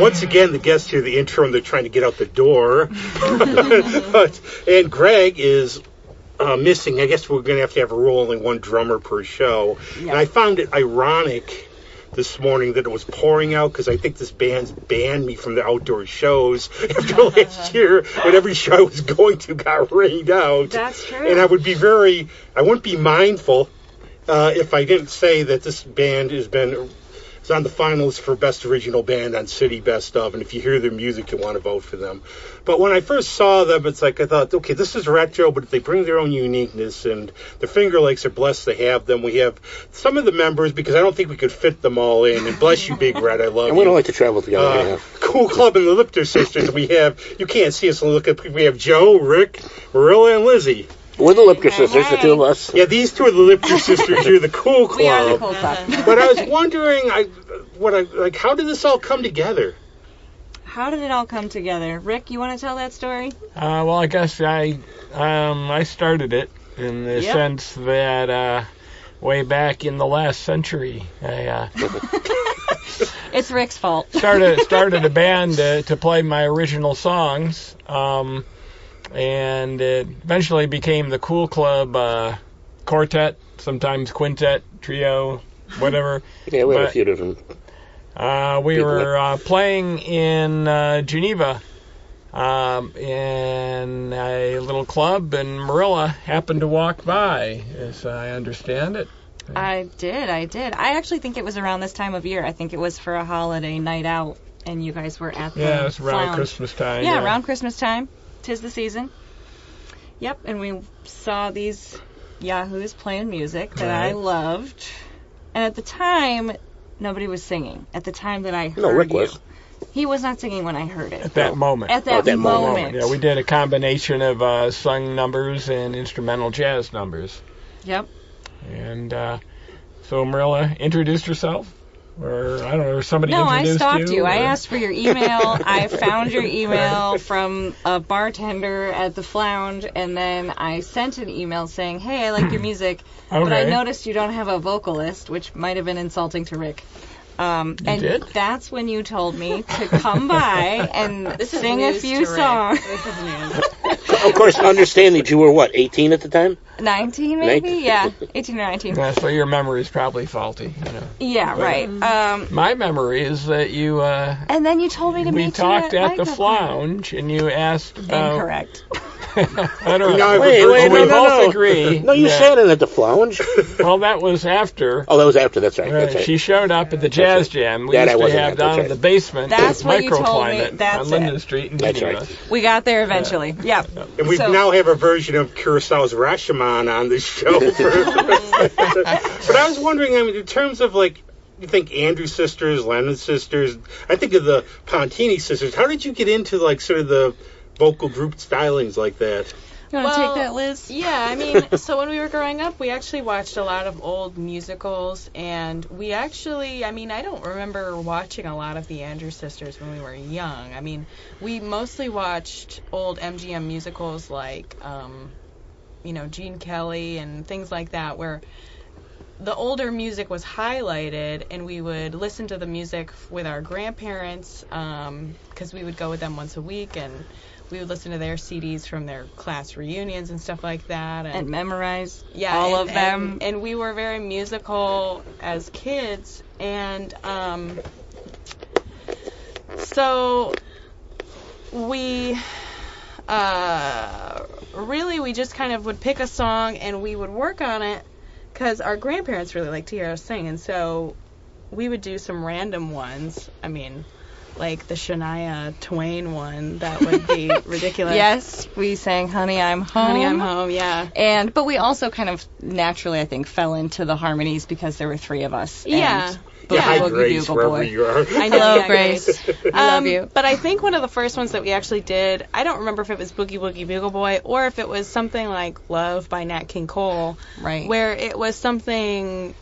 Once again, the guests hear the intro and they're trying to get out the door. And Greg is missing. I guess we're going to have a rule, only one drummer per show. Yeah. And I found it ironic this morning that it was pouring out because I think this band's banned me from the outdoor shows after last year when every show I was going to got rained out. That's true. And I wouldn't be mindful if I didn't say that this band is on the finalists for Best Original Band on City Best Of, and if you hear their music, you want to vote for them. But when I first saw them, it's like I thought, okay, this is retro, but if they bring their own uniqueness, and the Finger Lakes are blessed to have them. We have some of the members, because I don't think we could fit them all in, and bless you, Big Red, I love you. And we don't like to travel together. Cool Club and the Lipker Sisters, we have, you can't see us, we have Joe, Rick, Marilla, and Lizzie. We're the Lipker Sisters, the two of us. Yeah, these two are the Lipker Sisters. You're the Cool Club. We are the Cool Club. But I was wondering, how did this all come together? How did it all come together? Rick, you want to tell that story? Well, I guess I started it in the sense that way back in the last century, it's Rick's fault. started a band to play my original songs. And it eventually became the Cool Club quartet, sometimes quintet, trio, whatever. Yeah, we had a few different. We were playing in Geneva in a little club, and Marilla happened to walk by, as I understand it. I did. I actually think it was around this time of year. I think it was for a holiday night out, and you guys were at the it was around lounge. Christmas time. Yeah, around Christmas time. 'Tis the season. Yep, and we saw these yahoos playing music that I loved. And at the time, nobody was singing. At the time that I heard Rick was. He was not singing when I heard it. At that moment. At that moment. Yeah, we did a combination of sung numbers and instrumental jazz numbers. Yep. And so Marilla introduced herself. Or, I don't know, or somebody introduced you? No, I stalked you. I asked for your email. I found your email from a bartender at the Flounge, and then I sent an email saying, hey, I like your music, but I noticed you don't have a vocalist, which might have been insulting to Rick. And that's when you told me to come by and sing a few songs. This is news. Of course, understand that you were, 18 at the time? 19, maybe? 19? Yeah, 18 or 19. Yeah, so your memory is probably faulty. Yeah, right. My memory is that you... and then you told me to meet you talked at the Flounge, and you asked about... Incorrect. I don't know. Wait, we both agree. No, you said it at the Flounge. Well, that was after. Oh, that was after. That's right. She showed up at the Jazz Jam. We used to have down in the basement. That's what Microclimate you told me. on Linden Street in Geneva. Right. We got there eventually. Yeah. And we now have a version of Kurosawa's Rashomon on the show. But I was wondering, in terms of you think Andrews Sisters, Lennon Sisters, I think of the Pontini Sisters. How did you get into sort of the vocal group stylings like that? You want to take that, Liz? Yeah, so when we were growing up, we actually watched a lot of old musicals, and we actually, I don't remember watching a lot of the Andrews Sisters when we were young. We mostly watched old MGM musicals like, Gene Kelly and things like that, where the older music was highlighted, and we would listen to the music with our grandparents, because we would go with them once a week, and we would listen to their CDs from their class reunions and stuff like that. And memorize all of them. And we were very musical as kids. And so we we just kind of would pick a song and we would work on it because our grandparents really liked to hear us sing. And so we would do some random ones. Like the Shania Twain one, that would be ridiculous. Yes, we sang Honey, I'm Home. Honey, I'm Home, yeah. But we also kind of naturally, I think, fell into the harmonies because there were three of us. Yeah. Hi, Grace, wherever you are. I know, Hello, Grace. I love you. But I think one of the first ones that we actually did, I don't remember if it was Boogie-Woogie Bugle Boy or if it was something like Love by Nat King Cole. Right. Where it was something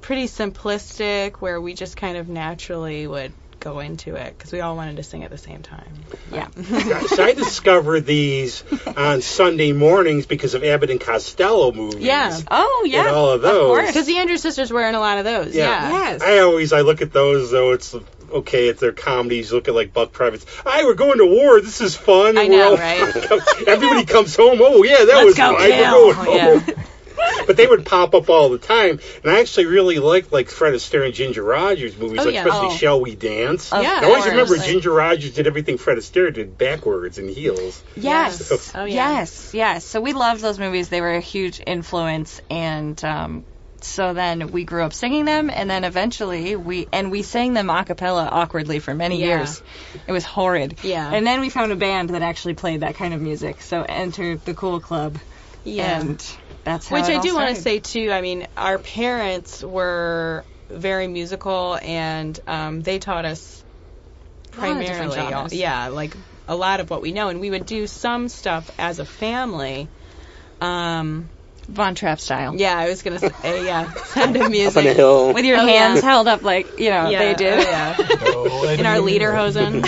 pretty simplistic, where we just kind of naturally would go into it because we all wanted to sing at the same time. Yeah. So I discovered these on Sunday mornings because of Abbott and Costello movies. Yeah. Oh, yeah. And all of those. Because the Andrews Sisters were in a lot of those. Yeah. Yes. I look at those, though, it's okay, it's their comedies. Look at, like, Buck Privates. We're going to war. This is fun. I know, right? Everybody comes home. Oh, yeah, that was fun. We're going home. Yeah. But they would pop up all the time. And I actually really liked, like, Fred Astaire and Ginger Rogers movies, especially Shall We Dance? Yeah. I always remember Ginger Rogers did everything Fred Astaire did backwards in heels. Yes. Oh, yeah. Yes. So we loved those movies. They were a huge influence, and so then we grew up singing them, and then eventually we sang them a cappella awkwardly for many years. It was horrid. Yeah. And then we found a band that actually played that kind of music, so entered the Cool Club. Yeah. And that's how Which it I all do want to started. say, too, I mean, our parents were very musical, and they taught us A lot of different primarily, genres. like a lot of what we know. And we would do some stuff as a family. Von Trapp style. Yeah, I was going to say, Sound of Music. Up on a hill. With your hands held up like, they did. In our lederhosen.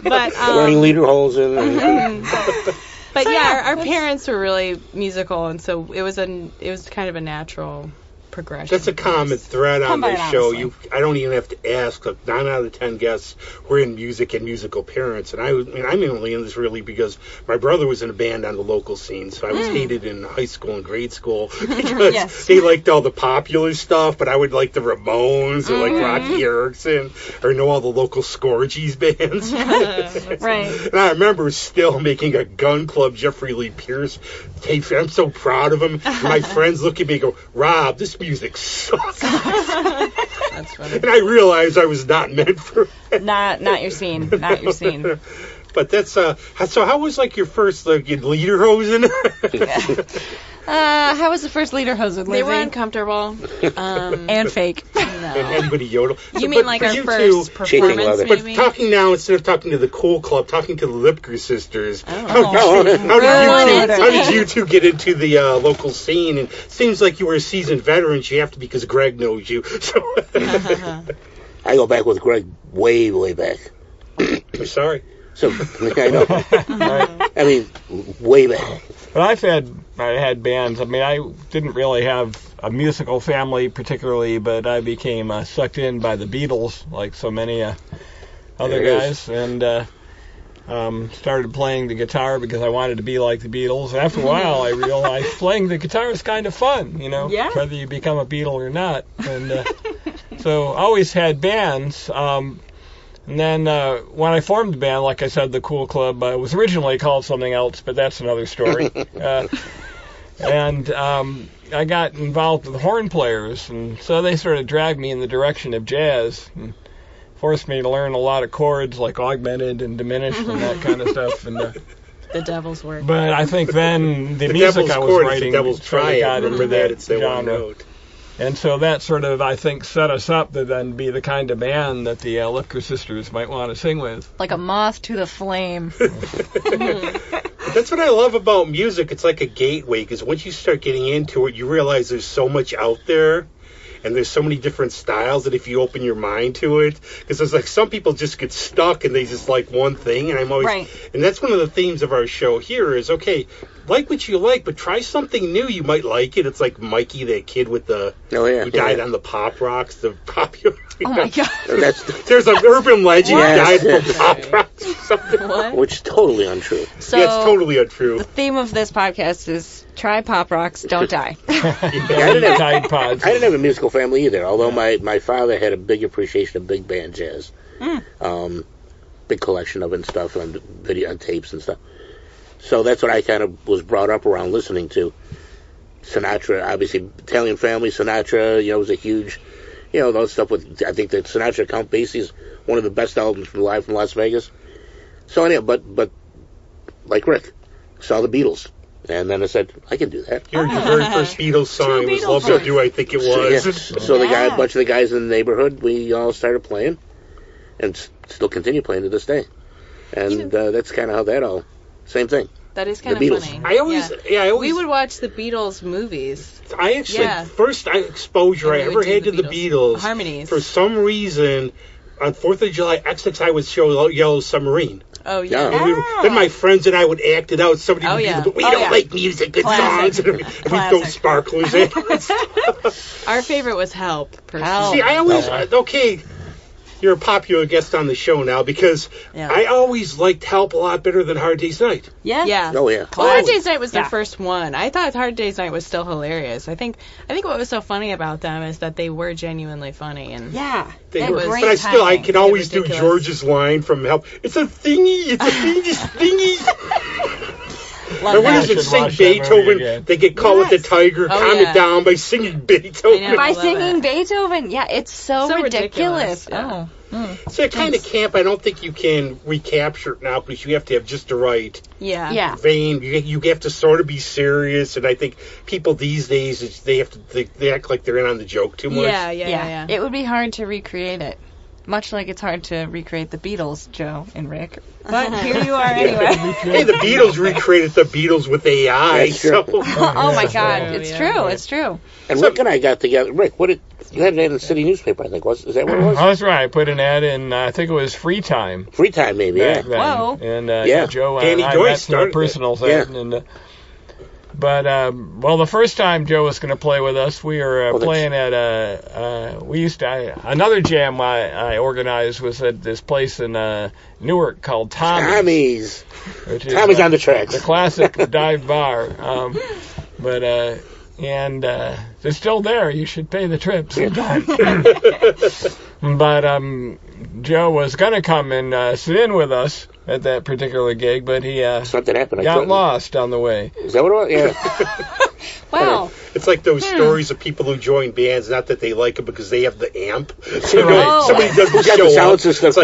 But, Wearing lederhosen. But our parents were really musical, and so it was kind of a natural progression. That's a common thread on Combine, this show. honestly. I don't even have to ask. Like 9 out of 10 guests were in music and musical parents, and I'm only in this really because my brother was in a band on the local scene, so I was hated in high school and grade school because they liked all the popular stuff, but I would like the Ramones or like Rocky Erickson or know all the local Scorgies bands. Right. And I remember still making a Gun Club Jeffrey Lee Pierce tape. I'm so proud of him. My friends look at me and go, Rob, this music sucks. That's funny. And I realized I was not meant for it. Not your scene. Not your scene. But that's so how was like your first lederhosen? How was the first lederhosen, Lizzie? They were uncomfortable. And fake. And anybody yodel. You mean like our first performance, But maybe? talking now, instead of talking to the Cool Club, talking to the Lipker Sisters. Oh. How did you two get into the local scene? And it seems like you were a seasoned veteran. You have to because Greg knows you. So I go back with Greg way, way back. I'm sorry. So, I know. I mean, way back. But I had bands. I mean, I didn't really have a musical family particularly, but I became sucked in by the Beatles, like so many other guys, and started playing the guitar because I wanted to be like the Beatles. And after a while, I realized playing the guitar is kind of fun, whether you become a Beatle or not. And so always had bands. And then when I formed the band, like I said, the Cool Club was originally called something else, but that's another story. And I got involved with horn players, and so they sort of dragged me in the direction of jazz and forced me to learn a lot of chords like augmented and diminished and that kind of stuff. And the devil's work. But I think then the devil's music I was chord is writing the devil's sort of triad. got Remember into that? that It's the one genre. note. And so that sort of, I think, set us up to then be the kind of band that the Lipker Sisters might want to sing with. Like a moth to the flame. That's what I love about music. It's like a gateway, because once you start getting into it, you realize there's so much out there, and there's so many different styles that if you open your mind to it, because there's like some people just get stuck and they just like one thing, and I'm always, Right. and that's one of the themes of our show here is, okay, like what you like, but try something new. You might like it. It's like Mikey, that kid with the who died on the Pop Rocks, the popular. Oh my God. There's an urban legend Yes. died from Pop Rocks or something. What? Which is totally untrue. So Yeah, it's totally untrue. the theme of this podcast is try Pop Rocks, don't die. Tide Pods. I didn't have a musical family either, although my father had a big appreciation of big band jazz. Big collection of it and stuff on video and tapes and stuff. So that's what I kind of was brought up around listening to. Sinatra, obviously, Italian Family, Sinatra, was a huge, those stuff with, I think that Sinatra Count Basie is one of the best albums from live from Las Vegas. So anyway, but like Rick, saw the Beatles. And then I said, I can do that. Your very first Beatles song was Beatles Love Will Do, I think it was. So a bunch of the guys in the neighborhood, we all started playing, and still continue playing to this day. And that's kind of how that all, same thing. That is kind The of Beatles. funny. I always We would watch the Beatles movies. I actually, Yeah. first exposure I And we ever would do had to the the Beatles Beatles, harmonies. for some reason, on 4th of July, XXI would show Yellow Submarine. Oh, yeah. Then my friends and I would act it out. Somebody would be like, we don't like music and songs. And we'd throw sparklers in. Our favorite was Help. See, I always, okay, you're a popular guest on the show now because I always liked Help a lot better than Hard Day's Night. Yeah. Oh, yeah. Well, Hard Day's Night was their first one. I thought Hard Day's Night was still hilarious. I think what was so funny about them is that they were genuinely funny. And They were. But I can always do George's line from Help. It's a thingy. Or when does it sing Beethoven? They get caught with the tiger. Calm it down by singing Beethoven. By singing Beethoven, it's so ridiculous. Yeah. So that kind of camp, I don't think you can recapture it now because you have to have just the right vein. You have to sort of be serious, and I think people these days they act like they're in on the joke too much. Yeah. It would be hard to recreate it. Much like it's hard to recreate the Beatles, Joe and Rick. But here you are anyway. Hey, the Beatles recreated the Beatles with AI. So. Oh my God, it's true. It's true. And Rick and I got together. Rick, you had an ad in the city newspaper, I think. Is that what it was? Oh, that's right. I put an ad in, I think it was Free Time. Free Time, maybe, Whoa. And Joe Danny and I Joyce met started personal thing. But the first time Joe was going to play with us, we were playing at another jam I organized was at this place in Newark called Tommy's. Tommy's on the tracks. The classic dive bar. And it's still there. You should pay the trip sometime. But Joe was going to come and sit in with us at that particular gig, but he something happened. Got lost on the way. Is that what it was? Yeah. Wow. It's like those stories of people who join bands, not that they like it because they have the amp. So somebody doesn't show the sound up. system. It's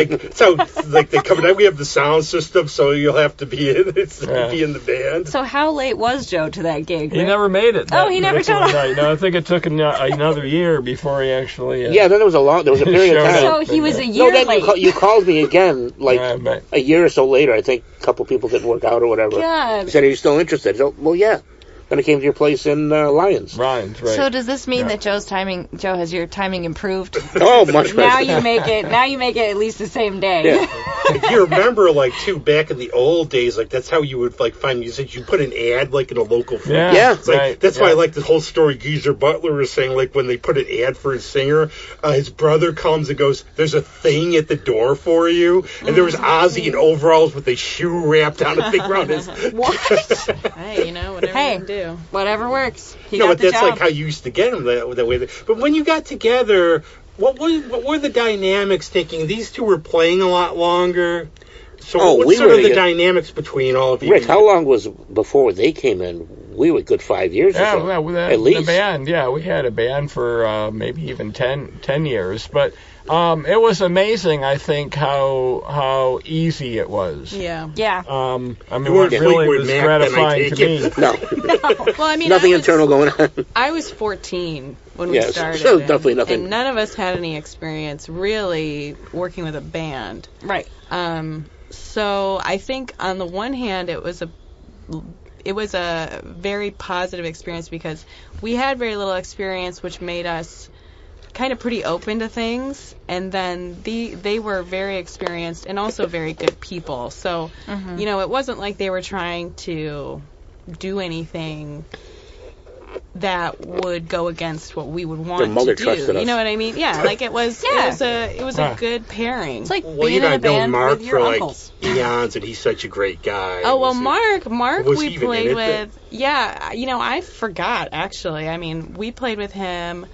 like they come in. We have the sound system, so you'll have to be in. Be in the band. So how late was Joe to that gig? He never made it. He never showed up. No, I think it took another year before he actually. Then there was a period of time. So he was a year late. You called me again, a year or so later. I think a couple people didn't work out or whatever. God. He said, "Are you still interested?" So, well, yeah. Then I came to your place in Lyons. Right. So does this mean that Joe has your timing improved? Oh, much better. Now you make it at least the same day. Yeah. If you remember, back in the old days, that's how you would find music. You put an ad in a local. Yeah. That's why I like the whole story. Geezer Butler was saying, when they put an ad for his singer, his brother comes and goes, "There's a thing at the door for you," and there was Ozzy in overalls with a shoe wrapped on a thing around his. What? Hey, whatever you can do. Whatever works. But that's job. How you used to get them that way. But when you got together, what were the dynamics thinking? These two were playing a lot longer. So what's sort of the dynamics between all of you? Rick, how long was before they came in? We were a good 5 years or so. At least. The band, we had a band for maybe even 10 years. But it was amazing, I think, how easy it was. Yeah. I mean, it really was gratifying to me. No. Well, I mean, nothing internal going on. I was 14 when we started. So definitely nothing. And none of us had any experience really working with a band. Right. So I think on the one hand, it was a very positive experience because we had very little experience, which made us kind of pretty open to things, and then they were very experienced and also very good people. So, it wasn't like they were trying to do anything that would go against what we would want to do. You know what I mean? Yeah, it was a good pairing. It's like being in a band Mark with your uncles. Eons, and he's such a great guy. Oh, well, Mark we played with. Yeah, I forgot actually. I mean, we played with him,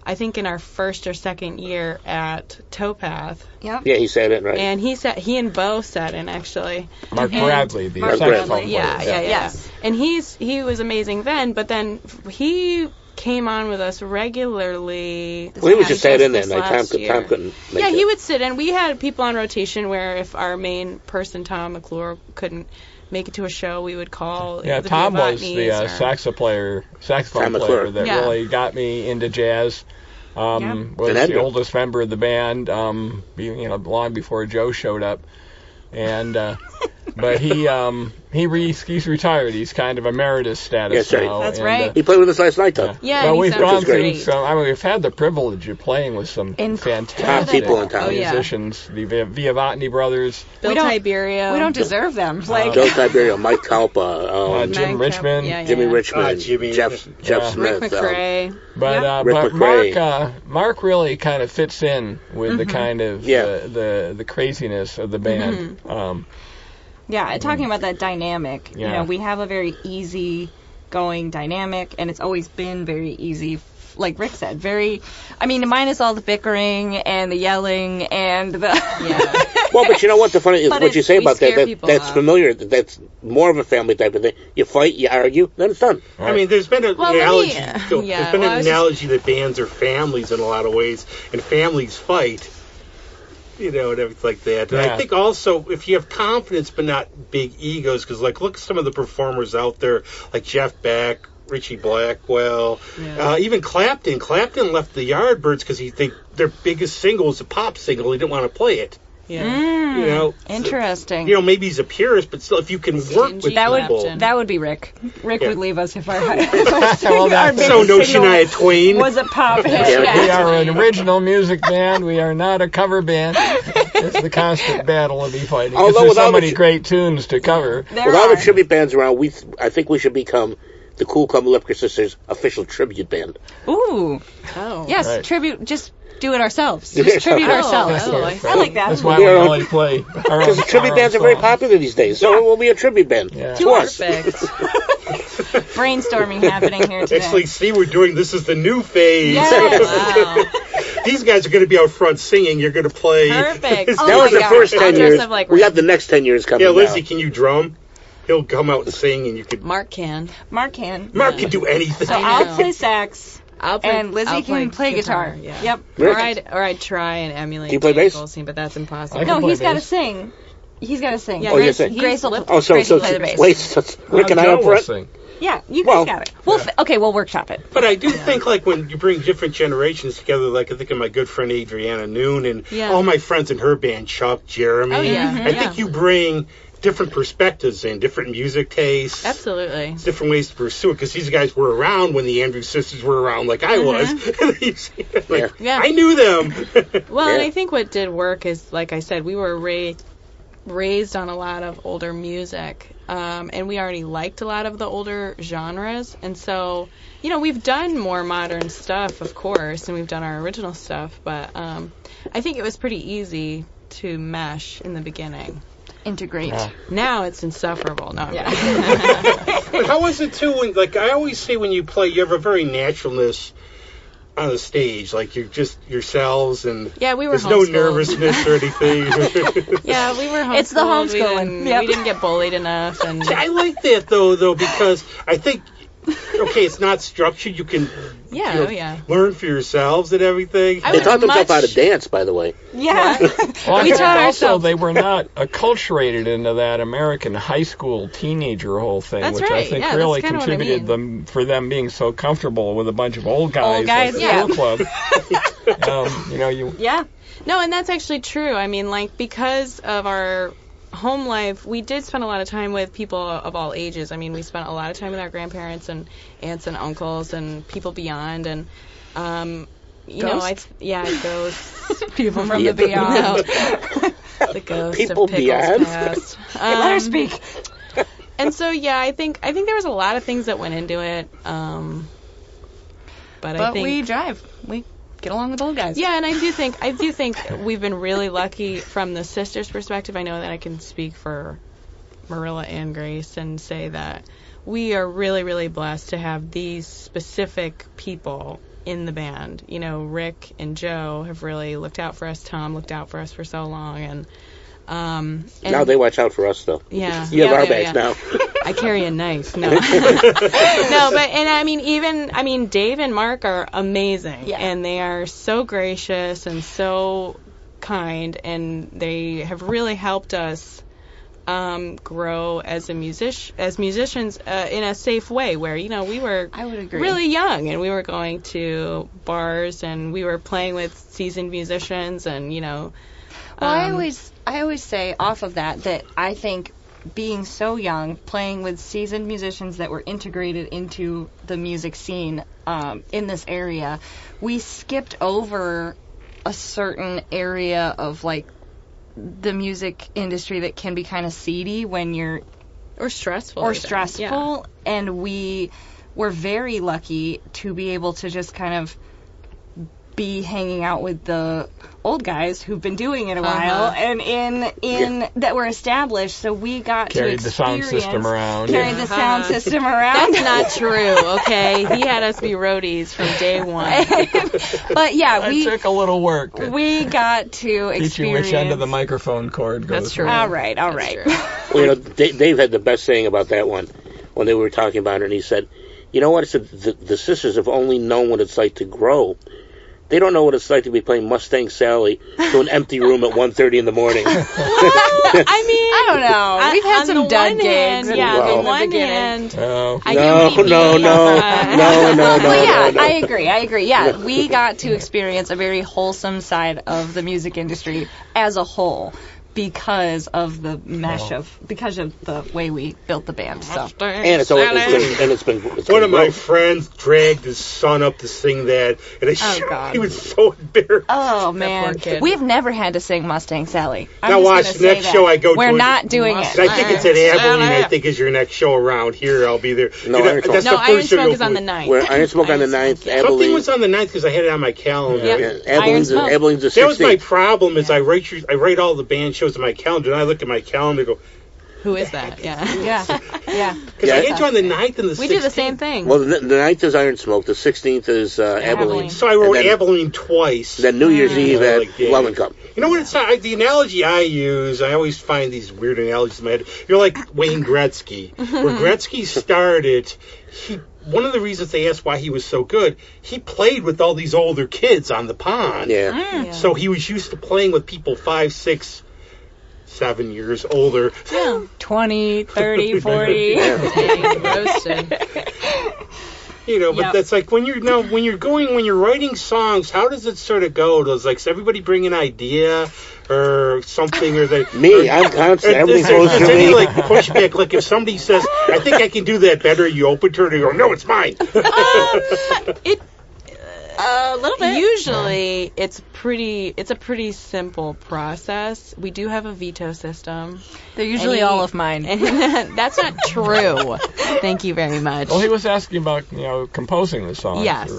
I think in our first or second year at Towpath. Yep. Yeah, he said it, right. And he and Bo sat in, actually. Mark Bradley, the saxophone player. Yeah. And he was amazing then, but then he came on with us regularly. Well, he was just sat in there. Tom couldn't make it. He would sit in. We had people on rotation where if our main person, Tom McClure, couldn't make it to a show, we would call. Yeah, Tom was the saxophone player that really got me into jazz. Was the oldest member of the band, long before Joe showed up. And But he's retired. He's kind of emeritus status now. That's right. He played with us last night, though. Yeah, well, we've gone through great. some. I mean, we've had the privilege of playing with some fantastic people in town. musicians. The Viavatni brothers. Bill Tiberio. We don't deserve them. Like Bill Tiberio, Mike Kalpa, Jim Richmond, Jimmy Richmond, Jeff Smith, Rick McRae. But Mark really kind of fits in with the kind of the craziness of the band. Talking about that dynamic. You know, we have a very easy going dynamic, and it's always been very easy. Like Rick said, minus all the bickering and the yelling and the. Well, but you know what? The funny is what you say about that's familiar. That's more of a family type of thing. You fight, you argue, then it's done. Right. I mean, there's been an analogy. There's been an analogy that bands are families in a lot of ways, and families fight. You know, and everything like that. And I think also, if you have confidence but not big egos, because, like, look at some of the performers out there, like Jeff Beck, Richie Blackwell, even Clapton. Clapton left the Yardbirds because he think their biggest single was a pop single. He didn't want to play it. Yeah. You know, interesting. So, you know, maybe he's a purist, but still, if you can work with people. That would be Rick. Rick would leave us if our so no Shania Twain was a pop hit. We are an original music band. We are not a cover band. It's the constant battle of be fighting. Although there's so many great tunes to cover. With all the tribute bands around, I think we should become the Cool Club Lipker Sisters official tribute band. Ooh. Oh. Yes, tribute. Just do it ourselves. Just tribute ourselves. I like that. That's why we only play. Because tribute bands are very popular these days, so we'll be a tribute band. To us. Brainstorming happening here today. Actually, see, this is the new phase. Yes. Wow. These guys are going to be out front singing. You're going to play. Perfect. That was the first 10 years. We got the next 10 years coming. Yeah, Lizzie, can you drum? He'll come out and sing, and you could. Mark can. Mark can do anything. So I'll play sax. And Lizzie can play guitar. Yeah. Yep. Or I'd try and emulate. Do you play bass? Goldstein, but that's impossible. No, he's got to sing. He's got to sing. Yeah, Grace will play the bass. Wait, Rick and I up front? Yeah, you guys got it. We'll workshop it. But I do think, like, when you bring different generations together, like I think of my good friend Adriana Noon and all my friends in her band, Chuck, Jeremy. Oh, yeah. I think you bring different perspectives and different music tastes. Absolutely. Different ways to pursue it, because these guys were around when the Andrews Sisters were around, like I was. I knew them. Well, and I think what did work is, like I said, we were raised on a lot of older music, and we already liked a lot of the older genres, and so, you know, we've done more modern stuff, of course, and we've done our original stuff, but I think it was pretty easy to mesh in the beginning. Integrate. Now it's insufferable. No. But how was it too? When, like I always say, when you play, you have a very naturalness on the stage. Like you're just yourselves, and there's no nervousness or anything. Yeah, we were homeschooled. It's the homeschooling. We didn't get bullied enough, and I like that though, because I think. Okay, it's not structured. You can learn for yourselves and everything. They taught themselves how to dance, by the way. Yeah. Well, we taught ourselves. They were not acculturated into that American high school teenager whole thing, that's which right. I think really contributed for them being so comfortable with a bunch of old guys at the Cool Club. Yeah. No, and that's actually true. I mean, like, because of our home life, we did spend a lot of time with people of all ages. I mean, we spent a lot of time with our grandparents and aunts and uncles and people beyond, and ghosts. People from the beyond. The ghosts people of Pickles beyond. Past. Let her speak. And so, I think there was a lot of things that went into it. But I think we drive. We get along with old guys. Yeah, and I do think we've been really lucky from the sisters' perspective. I know that I can speak for Marilla and Grace and say that we are really, really blessed to have these specific people in the band. You know, Rick and Joe have really looked out for us. Tom looked out for us for so long, and now they watch out for us, though. Yeah, you have our backs now. I carry a knife. No, no, but I mean, Dave and Mark are amazing, and they are so gracious and so kind, and they have really helped us grow as musicians in a safe way. Where we were really young, and we were going to bars, and we were playing with seasoned musicians, and Well, I always say off of that I think being so young, playing with seasoned musicians that were integrated into the music scene in this area, we skipped over a certain area of like the music industry that can be kind of seedy when you're or stressful and we were very lucky to be able to just kind of be hanging out with the old guys who've been doing it a while and in that were established, so we got carried to the sound system around. Carried the sound system around. That's not true, okay? He had us be roadies from day one. But yeah, it took a little work. We got to experience. Teach you which end of the microphone cord goes. That's true. All right. Well, you know, Dave had the best saying about that one when they were talking about it, and he said, "You know what? It said the sisters have only known what it's like to grow. They don't know what it's like to be playing Mustang Sally to an empty room at 1:30 in the morning." Well, I mean, I don't know. We've had some dud gigs. On the one hand, no. I agree. Yeah, we got to experience a very wholesome side of the music industry as a whole because of the because of the way we built the band. So. And it's been one of my friends dragged his son up to sing that, and he was so embarrassed. Oh man, we've never had to sing Mustang Sally. Now watch the next show I go to. We're not doing it. I think it's at Abilene. I think is your next show around here. I'll be there. Iron Smoke is on the 9th. Iron Smoke on the 9th. Something was on the 9th because I had it on my calendar. Abilene's the 16th. That was my problem. Is I write all the band shows on my calendar, and I look at my calendar and go, who is that? Yeah. Because I had you on the 9th and the 16th. We do the same thing. Well, the 9th is Iron Smoke. The 16th is Abilene. So I wrote Abilene twice. Then New Year's Eve at Love and Cup. You know what? It's not, the analogy I use, I always find these weird analogies in my head. You're like Wayne Gretzky. Where Gretzky started, one of the reasons they asked why he was so good, he played with all these older kids on the pond. Yeah. So he was used to playing with people 5, 6, 7 years older. 20, 30, 40. Roasted. You know, but that's like when you're writing songs, how does it sort of go? Does everybody bring an idea or something, or I'm constant. Everything goes through me. Like pushback, like if somebody says, "I think I can do that better," you open to it and you go, "No, it's mine." A little bit. Usually, it's a pretty simple process. We do have a veto system. They're usually all of mine. That's not true. Thank you very much. Well, he was asking about composing the songs. Yes,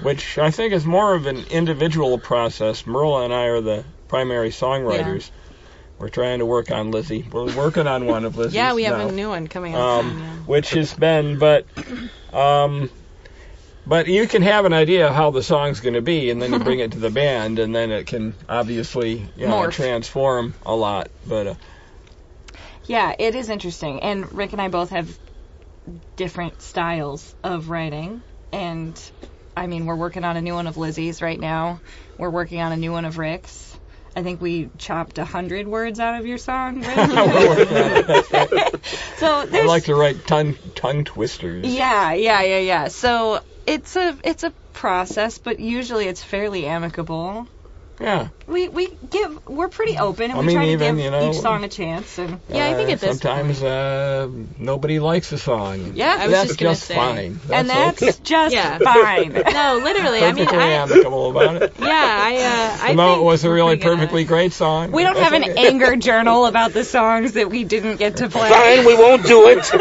which I think is more of an individual process. Merla and I are the primary songwriters. We're trying to work on Lizzie. We're working on one of Lizzie's. Yeah, we have a new one coming out soon. Which has been, but you can have an idea of how the song's going to be, and then you bring it to the band, and then it can obviously transform a lot. But yeah, it is interesting. And Rick and I both have different styles of writing. And, I mean, we're working on a new one of Lizzie's right now. We're working on a new one of Rick's. I think we chopped 100 words out of your song, Rick. So I like to write tongue twisters. Yeah. So it's a process, but usually it's fairly amicable. Yeah. We're pretty open, and we try to give each song a chance. And I think at this sometimes nobody likes a song. Yeah, I was that's just say. Fine. That's just fine. No, literally. Perfectly amicable about it. Yeah, I think it was a really perfectly great song. We don't have an anger journal about the songs that we didn't get to play. Fine, we won't do it.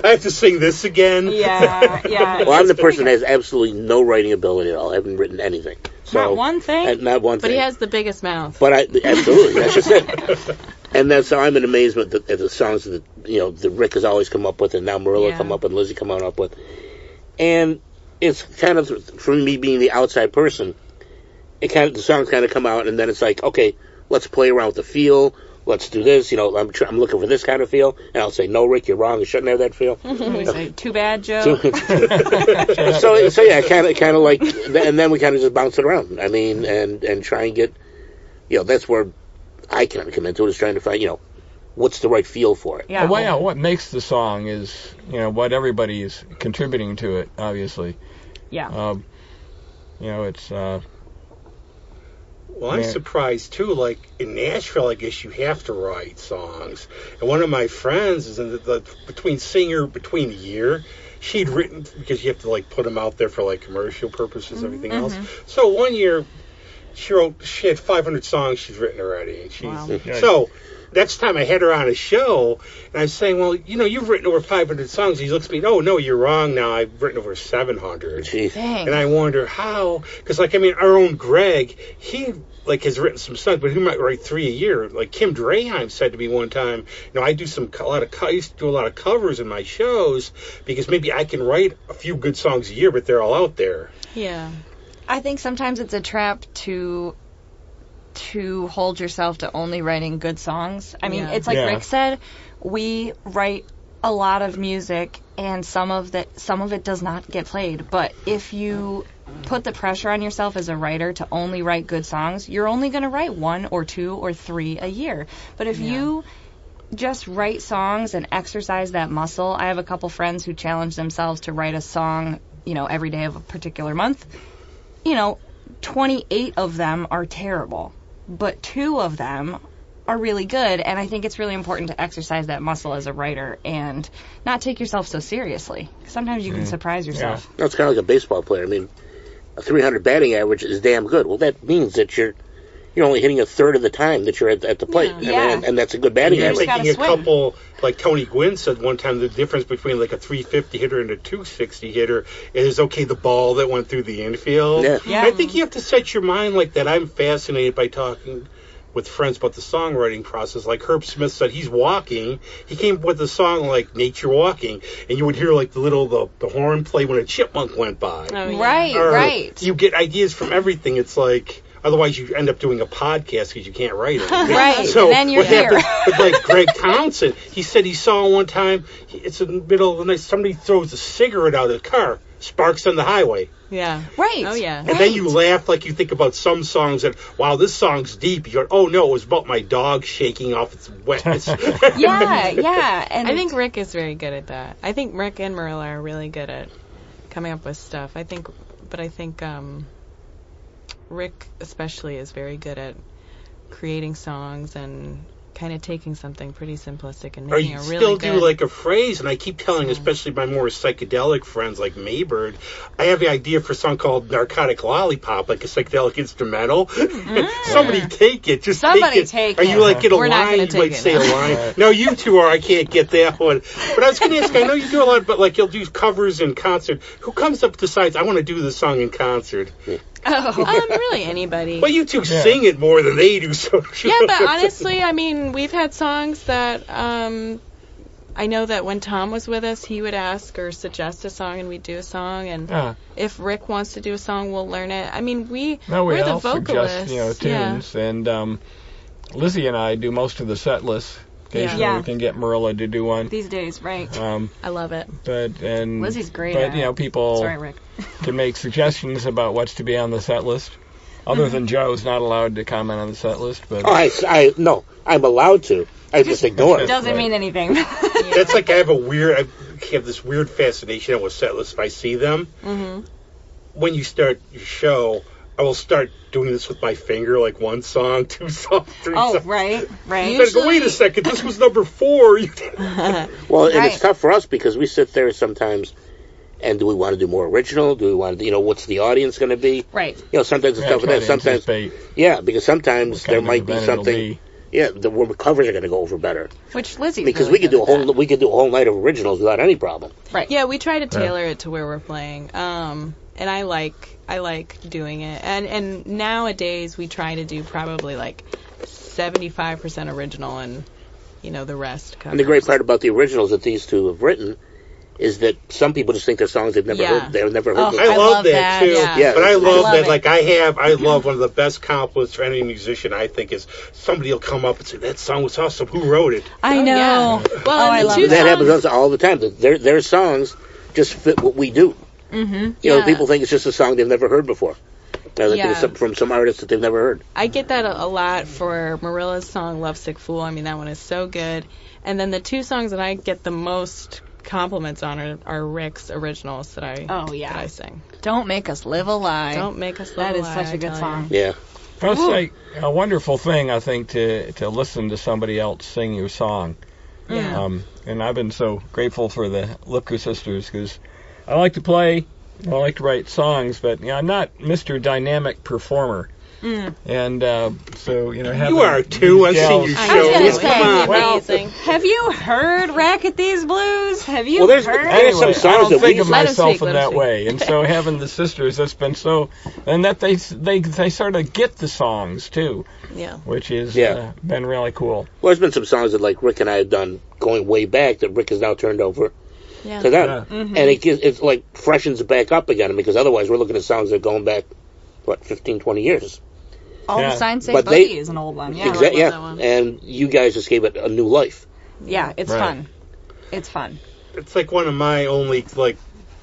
I have to sing this again. Yeah. Well, I'm the person that has absolutely no writing ability at all. I haven't written anything. So, not one thing? Not one thing. But he has the biggest mouth. But absolutely, that's just it. And that's how I'm in amazement at the songs that that Rick has always come up with, and now Marilla come up and Lizzie come on up with. And it's kind of, for me being the outside person, the songs kind of come out, and then it's like, okay, let's play around with the feel. Let's do this. I'm looking for this kind of feel, and I'll say, no, Rick, you're wrong. You shouldn't have that feel. We say, too bad, Joe. So yeah, kind of like, and then we kind of just bounce it around. I mean, and try and get, that's where I kind of come into it, is trying to find, what's the right feel for it. Yeah. Well, what makes the song is, what everybody is contributing to it, obviously. Yeah. It's Well, I'm surprised, too. Like, in Nashville, I guess you have to write songs. And one of my friends is in between a year, she'd written, because you have to, like, put them out there for, like, commercial purposes, everything else. So 1 year, she had 500 songs she's written already. And so next time I had her on a show, and I was saying, well, you've written over 500 songs. He looks at me, oh, no, you're wrong now. I've written over 700. Jeez. And I wonder how, because, our own Greg, he, has written some songs, but he might write 3 a year. Like, Kim Draheim said to me one time, I used to do a lot of covers in my shows, because maybe I can write a few good songs a year, but they're all out there. Yeah. I think sometimes it's a trap to hold yourself to only writing good songs. I mean, it's like Rick said, we write a lot of music, and some of it does not get played. But if you put the pressure on yourself as a writer to only write good songs, you're only going to write 1 or 2 or 3 a year. But if you just write songs and exercise that muscle, I have a couple friends who challenge themselves to write a song, every day of a particular month. 28 of them are terrible, but 2 of them are really good, and I think it's really important to exercise that muscle as a writer and not take yourself so seriously. Sometimes you can surprise yourself. Yeah. It's kind of like a baseball player. I mean, a 300 batting average is damn good. Well, that means that you're only hitting a third of the time that you're at the plate, and that's a good batting average. Taking a couple, like Tony Gwynn said one time, the difference between like a 350 hitter and a 260 hitter is, the ball that went through the infield. Yeah. I think you have to set your mind like that. I'm fascinated by talking with friends about the songwriting process. Like Herb Smith said, he's walking. He came up with a song like Nature Walking, and you would hear like the horn play when a chipmunk went by. Oh, yeah. Right. You get ideas from everything. It's like, otherwise you end up doing a podcast because you can't write it. Right, so and then you're here. With like Greg Townsend, he said he saw one time, it's in the middle of the night, somebody throws a cigarette out of the car, sparks on the highway. Yeah. Right. Oh, yeah. And then you laugh like you think about some songs that, wow, this song's deep. You go, oh, no, it was about my dog shaking off its wetness. Yeah. And I think Rick is very good at that. I think Rick and Marilla are really good at coming up with stuff. I think Rick especially is very good at creating songs and kind of taking something pretty simplistic and making it really good. Or you still do like a phrase, and I keep telling especially my more psychedelic friends like Maybird, I have the idea for a song called Narcotic Lollipop, like a psychedelic instrumental. Somebody take it. Just Somebody take it. Are you like get a We're not line, you take might it, say no. a line. No, you two are. I can't get that one. But I was going to ask, I know you do a lot, but like you'll do covers in concert. Who comes up and decides, I want to do this song in concert? Really anybody. Well, you two sing it more than they do. So yeah, but honestly, I mean, we've had songs that I know that when Tom was with us, he would ask or suggest a song, and we'd do a song. And if Rick wants to do a song, we'll learn it. I mean, we're the vocalists. Suggest, tunes. And Lizzie and I do most of the set lists. Occasionally we can get Marilla to do one. These days, right. I love it. Lizzy's great But, at it. people Sorry, Rick. can make suggestions about what's to be on the set list. Other than Joe's not allowed to comment on the set list. But No, I'm allowed to. I just ignore it. Doesn't mean anything. That's like I have this weird fascination with set lists if I see them. Mm-hmm. When you start your show, I will start doing this with my finger, like 1 song, 2 songs, 3 songs. Oh, right. Then go, wait a second, this was number 4. Well, and it's tough for us because we sit there sometimes, and do we want to do more original? Do we want to, what's the audience going to be? Right. Sometimes it's tough with that. Sometimes, because sometimes there might be something. The covers are going to go over better. Which Lizzie because really we could do a whole night of originals without any problem. Right. Yeah, we try to tailor it to where we're playing. And I like doing it. And nowadays we try to do probably like 75% original and the rest covers. And the great part about the originals that these two have written is that some people just think they're songs they've never heard. They've never heard before. I love that too. Yeah. But I love that. Like I love one of the best compliments for any musician. I think is somebody will come up and say that song was awesome. Who wrote it? I know. Yeah. Well, I love that happens all the time. Their songs just fit what we do. Mm-hmm. People think it's just a song they've never heard before. From some artists that they've never heard. I get that a lot for Marilla's song Lovesick Fool. I mean, that one is so good. And then the 2 songs that I get the most compliments on are Rick's originals that I sing. Don't Make Us Live a Lie. Don't Make Us Live a Lie. That is such a good song. Yeah. Well, it's like a wonderful thing, I think, to listen to somebody else sing your song. Yeah. And I've been so grateful for the Lipker Sisters because I like to play, I like to write songs, but I'm not Mr. Dynamic Performer. And so, having you are too. I've seen your I was show. gonna say, amazing. have you heard Racket These Blues? Have you Well, there's heard? some songs I don't that think we of let 'em myself speak, in let 'em that speak. way, and so having the sisters, that's been so, and that they sort of get the songs too, Yeah. which is Yeah. been really cool. Well, there's been some songs that like Rick and I have done going way back that Rick has now turned over Yeah. to them, Yeah. and it's like freshens it back up again because otherwise we're looking at songs that are going back 15, 20 years. All Yeah. the Signs Say But Boogie they- is an old one. Yeah, Exactly. love that Yeah, one. and you guys just gave it a new life. yeah, it's Right. fun. It's fun. It's like one of my only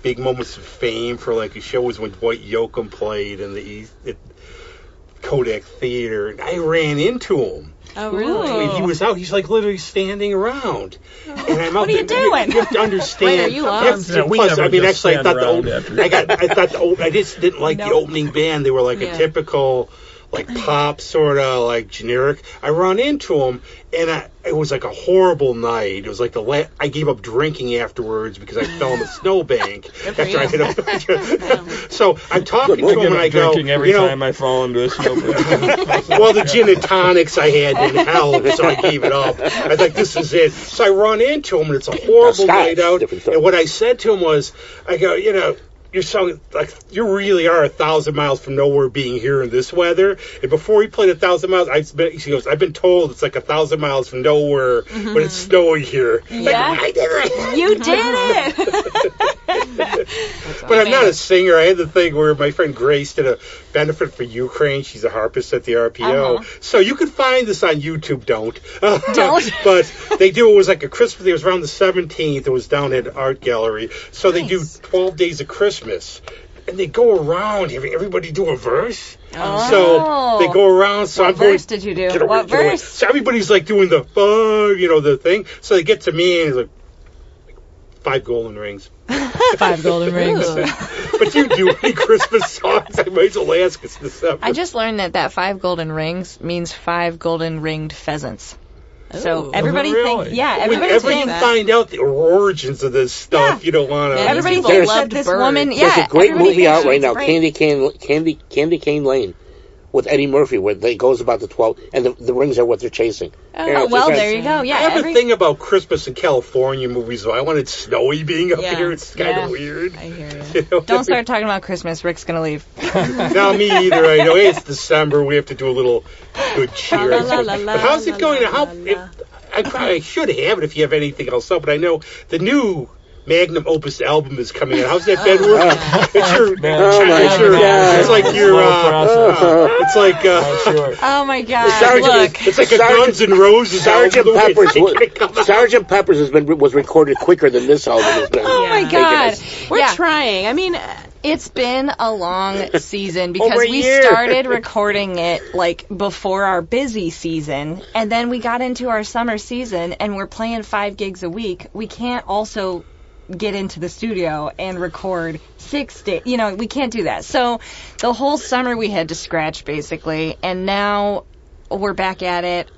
big moments of fame for a show was when Dwight Yoakam played in the Kodak Theater, and I ran into him. Oh, really? I mean, he was out. He's literally standing around, and I'm out. What are you doing? You have to understand. Wait, are you Yes, lost? Yeah, we plus, never I mean, just actually, I stand thought around I just didn't like the opening band. They were like a typical, pop sort of generic. I run into them, and it was like a horrible night. It was like I gave up drinking afterwards because I fell in the snowbank after I hit up. So I'm talking to him, and I go, drinking every time I fall into a snowbank. well, the gin and tonics I had didn't help, so I gave it up. I was like, this is it. So I run into him, and it's a horrible night out. And what I said to him was, I go, your song, you really are 1,000 miles from nowhere being here in this weather. And before he played 1,000 miles, he goes, I've been told it's 1,000 miles from nowhere, but it's snowy here. Yeah. I did it. You did it. But I'm not a singer. I had the thing where my friend Grace did a benefit for Ukraine. She's a harpist at the RPO. So you can find this on YouTube. Don't. But they do. It was like a Christmas. It was around the 17th. It was down at Art Gallery. So they do 12 days of Christmas. And they go around, everybody do a verse. Oh. So they go around. So What verse did you do? What verse? So everybody's doing the the thing. So they get to me and he's like, 5 golden rings. 5 golden rings. But you do any Christmas songs? I might as well ask. It's December. I just learned that 5 golden rings means 5 golden ringed pheasants. So everybody really? thinks, everybody Whenever you thinks. find out the origins of this stuff, you don't want to. Yeah, Everybody people thinks that loved this birds. woman, There's a great everybody movie out thinks right she's now, great. Candy Cane Lane, with Eddie Murphy, where it goes about the 12, and the rings are what they're chasing. Oh, well, there you go. Yeah, I have a thing about Christmas in California movies, though. I wanted snowy being up Yeah. here. It's kind Yeah. of weird. I hear you. Don't start talking about Christmas. Rick's gonna leave. No, me either. I know. Hey, it's December. We have to do a little good cheer. La, la, la, la, But how's it going? la, How? la, la. I probably should have it if you have anything else up, but I know the new magnum opus album is coming out. How's that been working? It's your, it's like your, it's like, Sure. Oh my God! Sergeant- Look, it's like a Guns N' Roses Sergeant album. Peppers was recorded quicker than this album has been. oh my Yeah. God! We're Yeah. trying. I mean, It's been a long season because Over a we year. started recording it before our busy season, and then we got into our summer season, and we're playing 5 gigs a week. We can't also get into the studio and record 6 days. We can't do that. So the whole summer we had to scratch basically, and now we're back at it.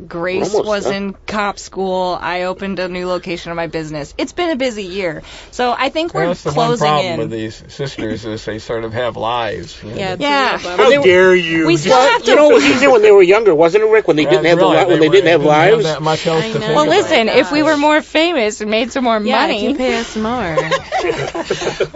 Grace Almost, was huh? in cop school. I opened a new location of my business. It's been a busy year. So I think we're That's the one closing problem in. with these sisters is they sort of have lives. yeah. Yeah. How dare you? We still have to. You know what was easier when they were younger, wasn't it, Rick? When they didn't have when they didn't have lives. That much else I to know. think Well, about. listen, if we were more famous and made some more Yeah, money. you pay us more.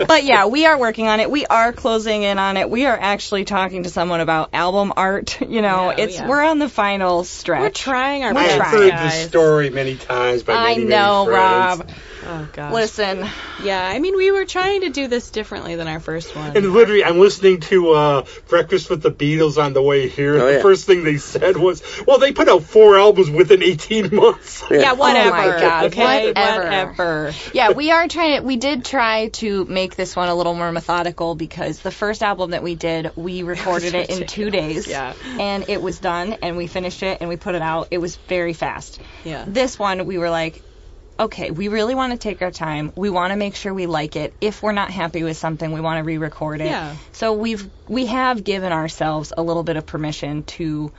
But yeah, we are working on it. We are closing in on it. We are actually talking to someone about album art. Yeah. We're on the final stretch. We're trying our We're I've best, trying. heard guys. this story many times by I many, know, many friends. Rob. Oh gosh. Listen, Yeah, I mean, we were trying to do this differently than our first one. And literally, I'm listening to Breakfast with the Beatles on the way here. Oh, The yeah. first thing they said was, well, they put out 4 albums within 18 months. Yeah, whatever. Oh my God, Okay, whatever. Yeah, we did try to make this one a little more methodical because the first album that we did, we recorded it in 2 days. Yeah. And it was done, and we finished it, and we put it out. It was very fast. Yeah. This one, we were like, okay, we really want to take our time. We want to make sure we like it. If we're not happy with something, we want to re-record it. Yeah. So we have given ourselves a little bit of permission to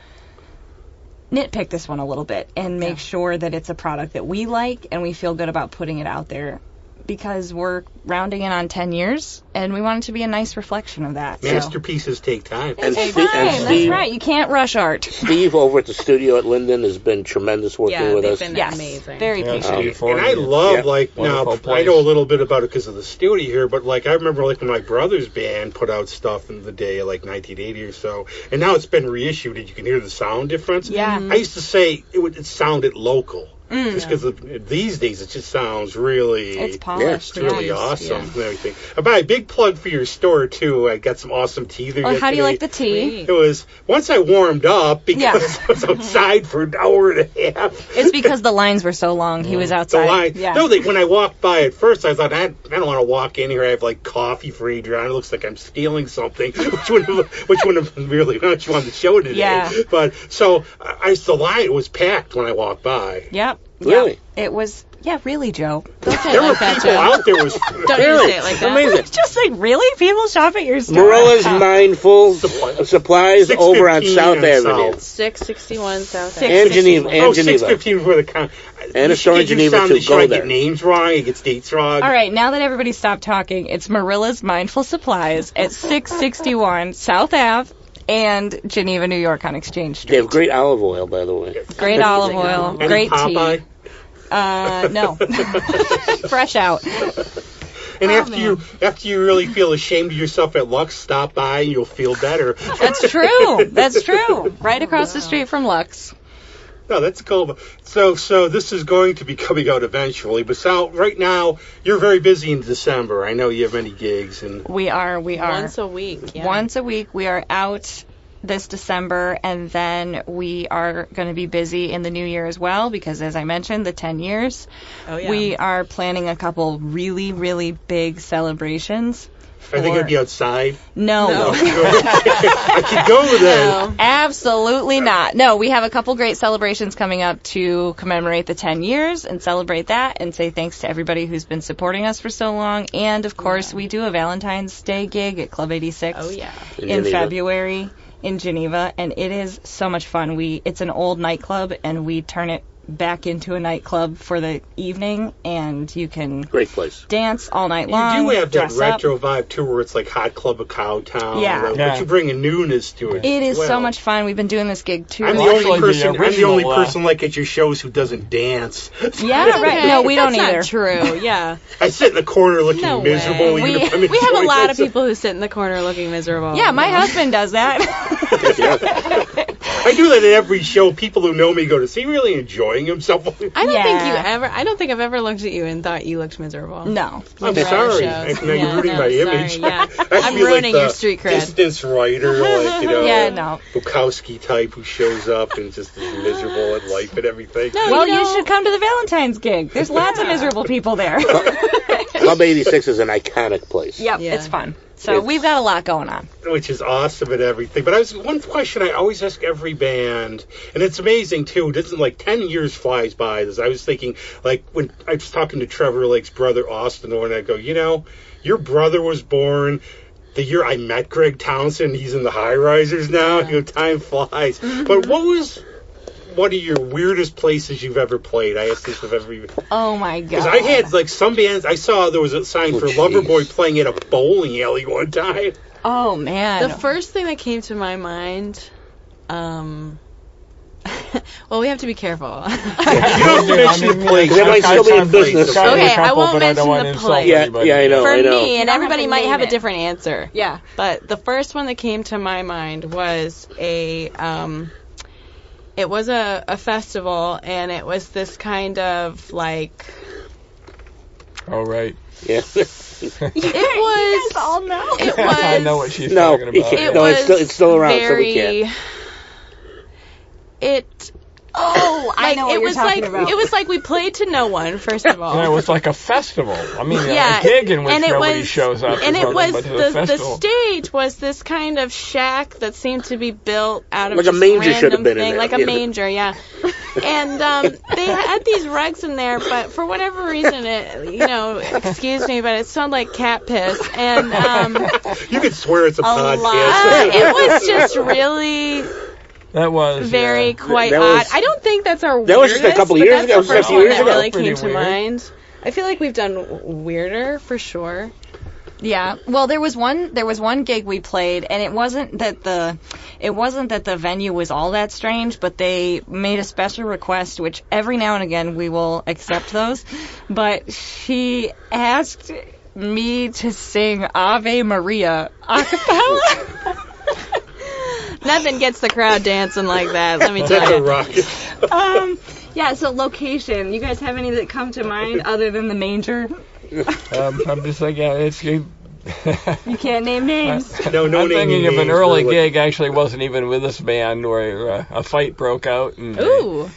nitpick this one a little bit and make sure that it's a product that we like and we feel good about putting it out there, because we're rounding in on 10 years, and we want it to be a nice reflection of that. Masterpieces take time. And It's Steve- time. and That's Steve- right. You can't rush art. Steve over at the studio at Linden has been tremendous working with us. they've been Yes. amazing. Very Yeah, patient. Steve Ford, And I love, Yeah. now, Wonderful I place. know a little bit about it because of the studio here, but, I remember, when my brother's band put out stuff in the day, 1980 or so, and now it's been reissued, and you can hear the sound difference. Yeah. I used to say it sounded local. Just because these days it just sounds really... It's polished. It's really nice. awesome and everything. But a big plug for your store, too. I got some awesome tea there Oh, how do you yesterday. like the tea? It was, once I warmed up, because Yeah. I was outside for an hour and a half. It's because the lines were so long. He was The outside. line. Yeah. No, when I walked by at first, I thought, I don't want to walk in here. I have coffee for Adrian. It looks like I'm stealing something, which wouldn't have been really much on the show today. Yeah. But so the line was packed when I walked by. Yep. Really? Yep. It was. Yeah, really, Joe. Don't say There it were like that, people Joe. out there. Was Don't Really? say it like that. Amazing. Just like, really? People shop at your store? Marilla's Mindful Supplies over on 615 South on Avenue. South. 661 South Six- Avenue. And Geneva. And 615 for the con. And a store in Geneva, too. Go I there. get names wrong. I get dates wrong. All right, now that everybody stopped talking, it's Marilla's Mindful Supplies at 661 South Ave and Geneva, New York on Exchange They Street. have great olive oil, by the way. Great olive oil, Any great Popeye? tea. No. Fresh out. And after you really feel ashamed of yourself at Lux, stop by and you'll feel better. That's true. That's true. Right across the street from Lux. No, that's cool. So this is going to be coming out eventually. But Sal, right now you're very busy in December. I know you have many gigs and. We are. Once a week. Yeah. Once a week we are out this December, and then we are going to be busy in the new year as well, because as I mentioned, the 10 years. Oh, yeah. We are planning a couple really, really big celebrations. Are they going to be outside? No. I could go then. No. Absolutely not. No, we have a couple great celebrations coming up to commemorate the 10 years and celebrate that and say thanks to everybody who's been supporting us for so long. And, of course, we do a Valentine's Day gig at Club 86 Oh, yeah. In in Geneva. February in Geneva, and it is so much fun. It's an old nightclub, and we turn it back into a nightclub for the evening, and you can Great place. dance all night long. You do have that dress up. retro vibe too, where it's like Hot Club of Cowtown. Yeah. But you bring a newness to it. It is as so well. much fun. We've been doing this gig too. I'm the Well, only actually, the person. I'm the original, only person like at your shows who doesn't dance. Yeah, right. Okay, No, we don't that's either. not true. Yeah. I sit in the corner looking No miserable. way. even if I'm We have a enjoying lot of myself. people who sit in the corner looking miserable. Yeah, my husband does that. I do that at every show. People who know me go, "Is he really enjoying himself?" I don't think I've ever looked at you and thought you looked miserable. No. I'm Right, sorry. shows. Now you're ruining no, my sorry, image. yeah. I I'm feel ruining like your the street cred. distance writer, Yeah, no. Bukowski type who shows up and just is miserable at life and everything. No, Well, you you know- should come to the Valentine's gig. There's lots of miserable people there. Club 86 is an iconic place. Yep, Yeah. it's fun. So we've got a lot going on. Which is awesome and everything. But one question I always ask every band, and it's amazing too. It isn't like 10 years flies by. As I was thinking, like when I was talking to Trevor Lake's brother Austin, and I go, your brother was born the year I met Greg Townsend. He's in the High Risers now. Time flies. Mm-hmm. But what was one of your weirdest places you've ever played? I asked this of every. Oh my god. Because I had like some bands. I saw there was a sign for jeez. Loverboy playing at a bowling alley one time. Oh man. The first thing that came to my mind, well, we have to be careful. You don't mention the place. They might still be in business. Okay, I won't mention the place. Yeah, I know. For I know. me, and don't everybody have to might name have a it. different answer. Yeah. But the first one that came to my mind was it was a festival, and it was this kind of like, Oh, right. Yeah. it was, all know. it I know was, what she's No, talking you about. can't. it No, was it's still around, so we very, can't. Oh, I know what it you're was talking like, about. It was like we played to no one, first of all. Yeah, it was like a festival. I mean, Yeah, a gig in which and it nobody was- shows up. And or it something, was but it's a the festival. stage was this kind of shack that seemed to be built out of Like a just manger should have random been in thing, there, like a yeah. manger, yeah. And they had these rugs in there, but for whatever reason, excuse me, but it smelled like cat piss. And you could swear it's a podcast. It was just really. That was quite odd. I don't think that's our weirdest. That was just a couple years ago. That's the first one that really Pretty came to weird. mind. I feel like we've done weirder for sure. Yeah. Well, there was one gig we played, and it wasn't that the venue was all that strange, but they made a special request, which every now and again we will accept those. But she asked me to sing Ave Maria a cappella. Nothing gets the crowd dancing like that, let me That's tell a you. rocket. Yeah, so location. You guys have any that come to mind other than the manger? I'm just thinking, You can't name names. No I'm naming thinking of an names, early really. gig, actually wasn't even with this band, where a fight broke out. And Ooh.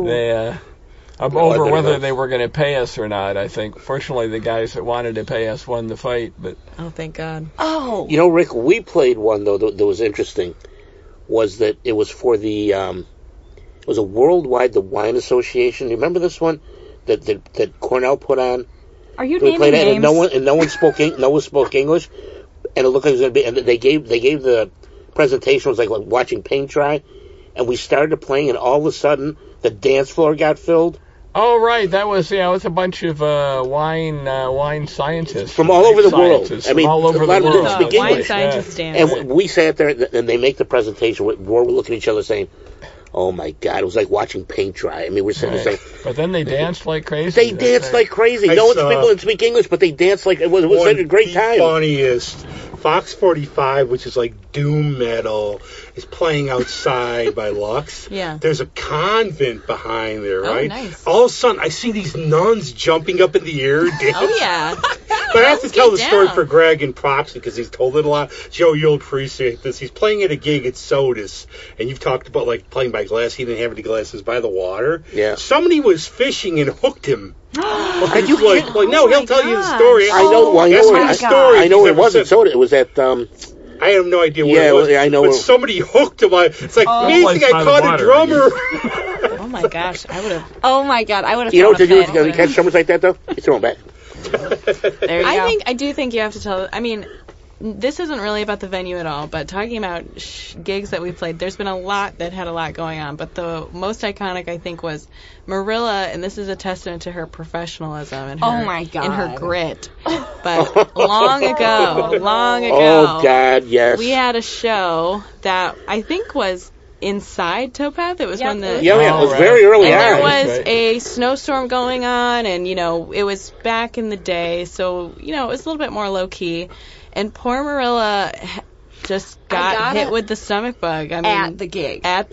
They over whether they were going to pay us or not, I think. Fortunately, the guys that wanted to pay us won the fight. But Oh, thank God. Oh. You know, Rick, we played one, though, that was interesting, was that it was for the, it was a worldwide, the Wine Association. You remember this one that Cornell put on? Are you We naming played it, names? and no one spoke English, and it looked like it was going to be. And they gave the presentation was like watching paint dry, and we started playing, and all of a sudden the dance floor got filled oh right, that was it was a bunch of wine scientists from all over the world. Scientists I mean, from all over a lot the of them world. didn't speak Wine English. scientists dance. And we sat there, and they make the presentation. We're looking at each other saying, "Oh my God!" It was like watching paint dry. I mean, we're sitting there saying, But then they danced like crazy. they danced like crazy. I No saw- people didn't speak English, but they danced like it was like a great The time. funniest. Fox 45, which is like doom metal, is playing outside by Lux. Yeah. There's a convent behind there, Oh, right? nice. All of a sudden, I see these nuns jumping up in the air. Dancing. Oh, yeah. But I have to Let's tell get the story down. for Greg and Proxy because he's told it a lot. Joe, you'll appreciate this. He's playing at a gig at Sodas, and you've talked about like playing by glass. He didn't have any glasses by the water. Yeah. Somebody was fishing and hooked him. Are you like, kidding? no, he'll tell you the story. I know. Well, I That's know my where, story. I know where it He's wasn't ever soda. It was at. I have no idea where Yeah, it was. I know But where- somebody hooked him. It's like amazing. Place I by the caught a water, drummer. Oh, my gosh. I would have. Oh my God, I would have. You know what to do thrown a when fit. you catch drummers like that, though? You throw them back. There you go. I do think you have to tell. I mean, this isn't really about the venue at all, but talking about gigs that we played, there's been a lot that had a lot going on, but the most iconic, I think, was Marilla, and this is a testament to her professionalism and her, Oh, my God. and her grit. But long ago, Oh, God, yes. we had a show that I think was inside Towpath. It was when the Yeah, it was Oh, very early and there on. was Right. a snowstorm going on, and, it was back in the day, so, it was a little bit more low-key. And poor Marilla just got hit with the stomach bug. I mean, At the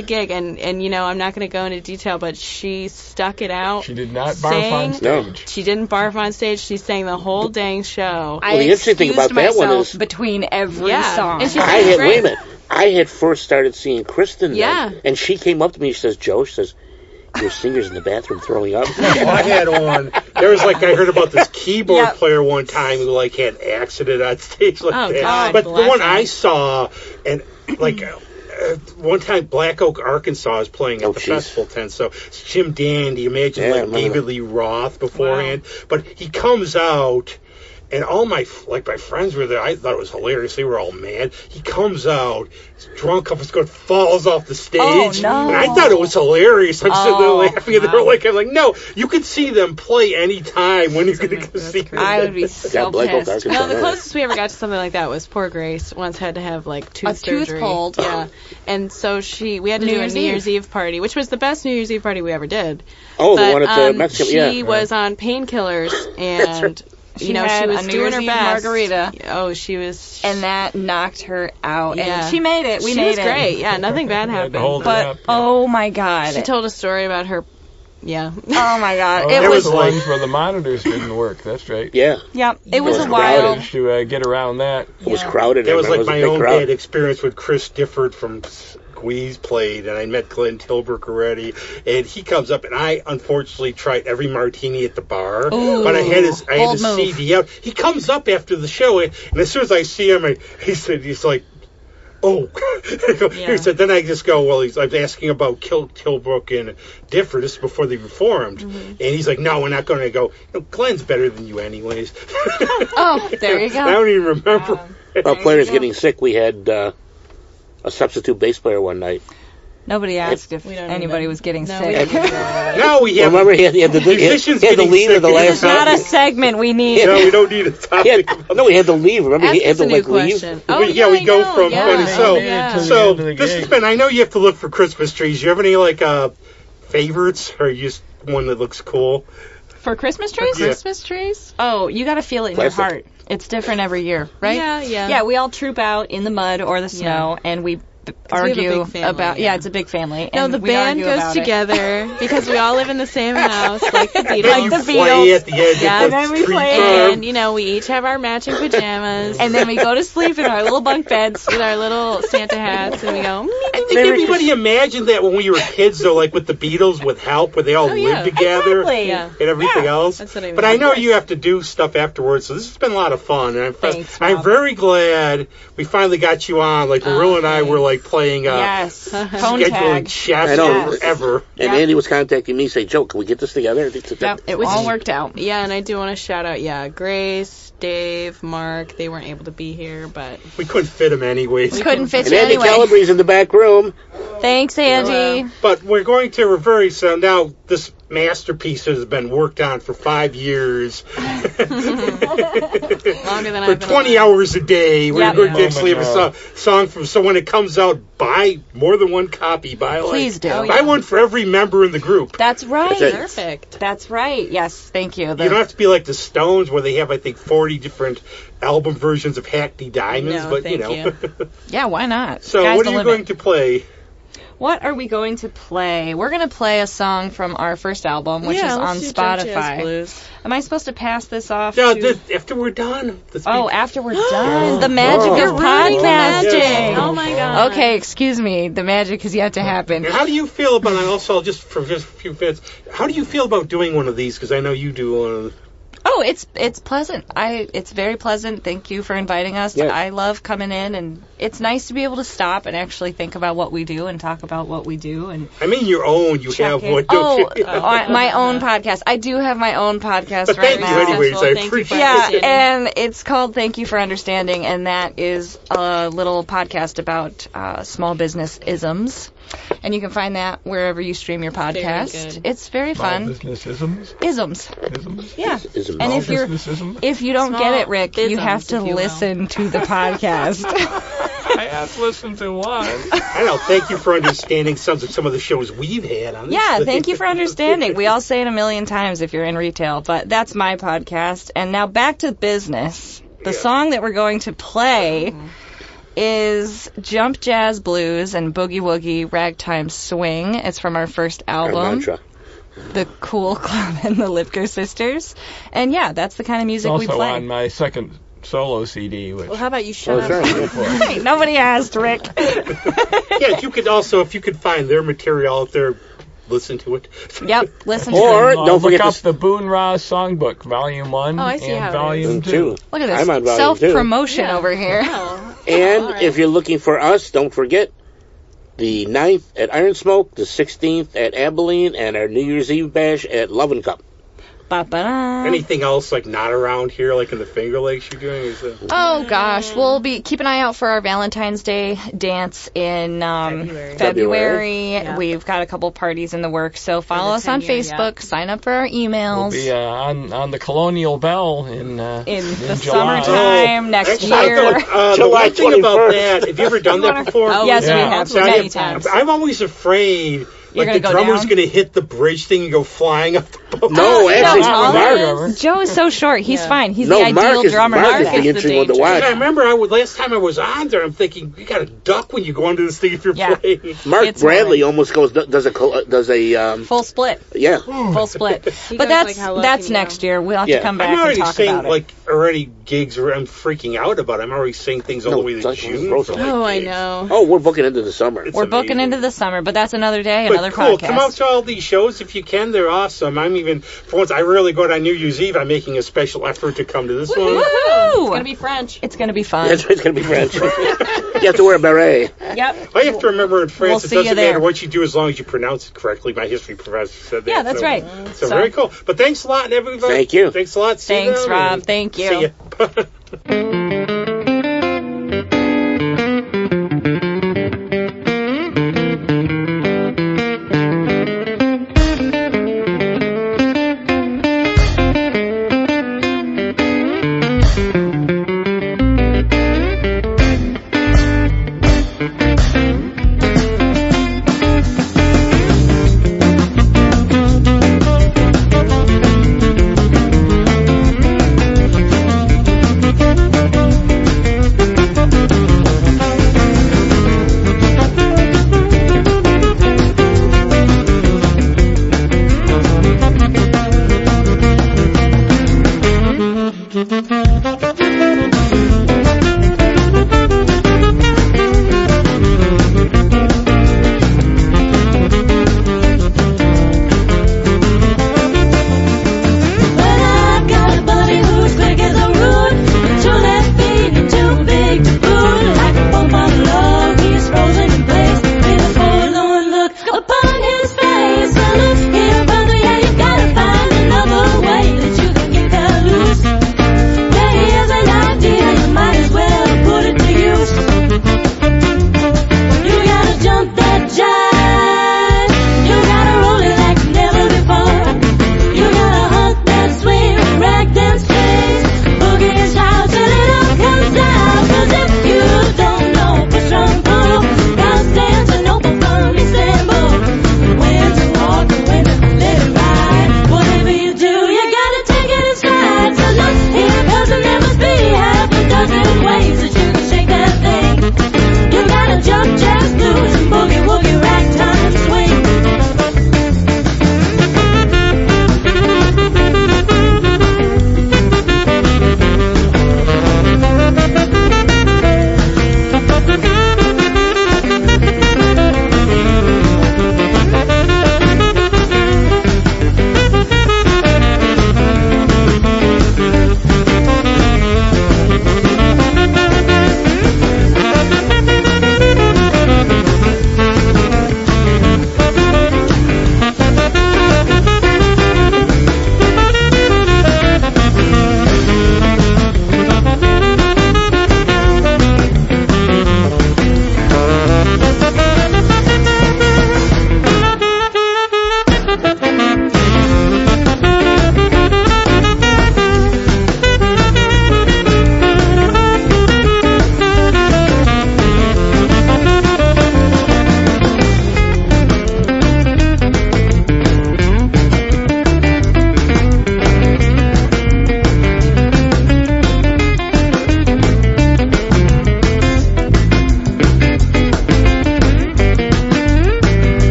gig. And I'm not going to go into detail, but she stuck it out. She did not barf on sang- stage. She didn't barf on stage. She sang the whole dang show. I Well, the interesting thing about excused that one myself is- between every Yeah, song. and she I sang had, great. wait a minute. I had first started seeing Kristen then, Yeah. and she came up to me and she says, Joe, she says, your singer's in the bathroom throwing up. I had on. There was I heard about this keyboard Yep. player one time who had accident on stage like Oh, that. God But the bless one him. I saw, and one time Black Oak, Arkansas is playing at Oh, the jeez. festival tent. So it's Jim Dandy, imagine Yeah, I remember David that. Lee Roth beforehand. But he comes out. And all my friends were there. I thought it was hilarious. They were all mad. He comes out, he's drunk off his gun, falls off the stage. Oh, no. And I thought it was hilarious. I'm sitting there Oh, laughing, and I'm like, no, you could see them play anytime when you're going to go That's see crazy. them. I would be so Yeah, Black Oak, pissed. Arkansas. No, the closest we ever got to something like that was poor Grace once had to have tooth A tooth surgery. pulled. Yeah, and so we had to do a New Year's Eve party, which was the best New Year's Eve party we ever did. Oh, But the one at the Mexican, she yeah. was on painkillers, and She she had was a New doing Year's her Eve best. margarita. Oh, she was. And that knocked her out. Yeah. And she made it. We she made was it. great. Yeah, nothing bad Had to happened. hold it But, up, yeah. oh my God. She told a story about her. Yeah. Oh my God. Oh, It that was, was the ones where the monitors didn't work. That's right. Yeah, yeah, it was was a wild. Managed to get around that. it was crowded. That was I like remember. my It was a own big crowd. bad experience with Chris Difford from Squeeze played, and I met Glenn Tilbrook already, and he comes up, and I unfortunately tried every martini at the bar, Ooh, but I had his bold move. CD out. He comes up after the show, and as soon as I see him, he's like, Oh, then I just go, well, I'm asking about Kilbrook and Difford. This is before they reformed. And he's like, no, we're not going to go. Glenn's better than you anyways. Oh, there you go. I don't even remember. Well, players getting sick. We had a substitute bass player one night. Nobody asked if anybody was getting sick. No, we have. Remember, he had the lead of the last. It's not a segment we need. No, we don't need a topic. He had to leave. Remember, he had to leave. Oh, we go from. So this has been. I know you have to look for Christmas trees. Do you have any favorites, or you just one that looks cool? For Christmas trees? Yeah. Christmas trees? Oh, you got to feel it in your heart. It's different every year, right? Yeah. Yeah, we all troop out in the mud or the snow, and we argue about. Yeah, it's a big family. No, and the we band argue goes about together because we all live in the same house, like the Beatles. Then you play at the edge of and the then we tree play. farm. And, we each have our matching pajamas. And then we go to sleep in our little bunk beds with our little Santa hats, and we go, I think everybody imagined that when we were kids, though, like with the Beatles, with Help, where they all lived together Exactly. and everything else. That's what I mean. But I know you have to do stuff afterwards, so this has been a lot of fun. And I'm Rob. very glad we finally got you on. Like, Marilla and I were, like, playing yes. Phone scheduling tag. chess forever. And Andy was contacting me, saying, Joe, can we get this together? Yep, it was all worked out. Yeah, and I do want to shout out, Grace, Dave, Mark. They weren't able to be here, but We couldn't fit them anyways. We couldn't fit And you Andy anyway. Calabre's in the back room. Thanks, Andy. But we're going to reverse. So now this masterpiece has been worked on for 5 years. longer than For I've been 20 hours a day. We're Yep. going to actually have a song from. So when it comes out, buy more than one copy. Please do. Buy one for every member in the group. That's right. Perfect. That's right. Yes, thank you. You don't have to be like the Stones, where they have, I think, 40 different album versions of Hackney Diamonds. No, but thank you. Yeah, why not? So Sky's what the are you limit. going to play? What are we going to play? We're going to play a song from our first album, which is on Spotify. Am I supposed to pass this off? No, to... after we're done. After we're done. The magic of You're ruining the podcasting. magic. Oh my God. Okay, excuse me. The magic has yet to happen. Now, how do you feel about? And also, just for just a few minutes, how do you feel about doing one of these? Because I know you do one. Oh, it's pleasant. It's very pleasant. Thank you for inviting us. Yeah. I love coming in, and it's nice to be able to stop and actually think about what we do and talk about what we do. And I mean, your own. You have one, don't you? My own podcast. I do have my own podcast But right thank now. you anyways. I Thank you for appreciate Yeah, understanding. and it's called Thank You for Understanding, and that is a little podcast about small business isms. And you can find that wherever you stream your podcast. Very good. It's very fun. Business isms. Isms. Isms. Yeah. Isms. And if you don't get it, Rick, you have to listen to the podcast. I have listened to one. I know. Thank you for understanding some of the shows we've had on this. Yeah, thank you for understanding. We all say it a million times if you're in retail, but that's my podcast. And now back to business. The song that we're going to play is Jump Jazz Blues and Boogie-Woogie Ragtime Swing. It's from our first album, The Cool Club and the Lipker Sisters. And yeah, that's the kind of music we Also play. on my second solo CD, which Well, how about you shut up? Hey, nobody asked, Rick. Yeah, you could also, if you could find their material out there, listen to it. Yep, listen to Or it. don't look forget up to the Boone Ross Songbook, Volume 1 Oh, I see how and it Volume is. 2. Look at I'm on this volume two. self-promotion over here. And All right. if you're looking for us, don't forget the 9th at Iron Smoke, the 16th at Abilene, and our New Year's Eve bash at Love and Cup. Ba-ba-da. Anything else, like, not around here, like in the Finger Lakes you're doing? Oh gosh, we'll keep an eye out for our Valentine's Day dance in February. Yeah. We've got a couple parties in the works, so follow the us on 10-year, Facebook, sign up for our We'll emails be on the Colonial Bell in in July. the summertime next Actually, year. the July one thing about 21st. that, have you ever done that before? Oh, Yes, yeah. we have So many times. I'm always afraid, You're like, the gonna go drummer's down? going to hit the bridge thing and go flying up the boat. No, actually, no, Mark, Joe is so short. He's fine. He's no, the ideal drummer. Mark is the the interesting one to danger. watch. I remember last time I was on there, I'm thinking, you got to duck when you go under this thing if you're Yeah. playing. Mark It's Bradley horrid. almost does a Full split. yeah. Full split. He But goes like, how low that's can you next go? year. We'll have Yeah. to come back I'm and already talk saying, about it. like, already gigs where I'm freaking out about. I'm already saying things all the way to it's June. like- for, like, Oh, I gigs. know. Oh, we're booking into the summer. It's We're booking amazing. into the summer, but that's another day, But another cool, podcast. come out to all these shows if you can. They're awesome. I'm even And for once, I really go on New Year's Eve. I'm making a special effort to come to this one. Woohoo! It's gonna be French. It's gonna be fun. That's it's going to be French. You have to wear a beret. Yep. I have to remember in France, We'll it see you doesn't there. matter what you do as long as you pronounce it correctly. My history professor said that. Yeah, that's right. So very cool. But thanks a lot, everybody. Thank you. Thanks a lot. See you Thanks, then, Rob. and Thank you. See ya. Thank you.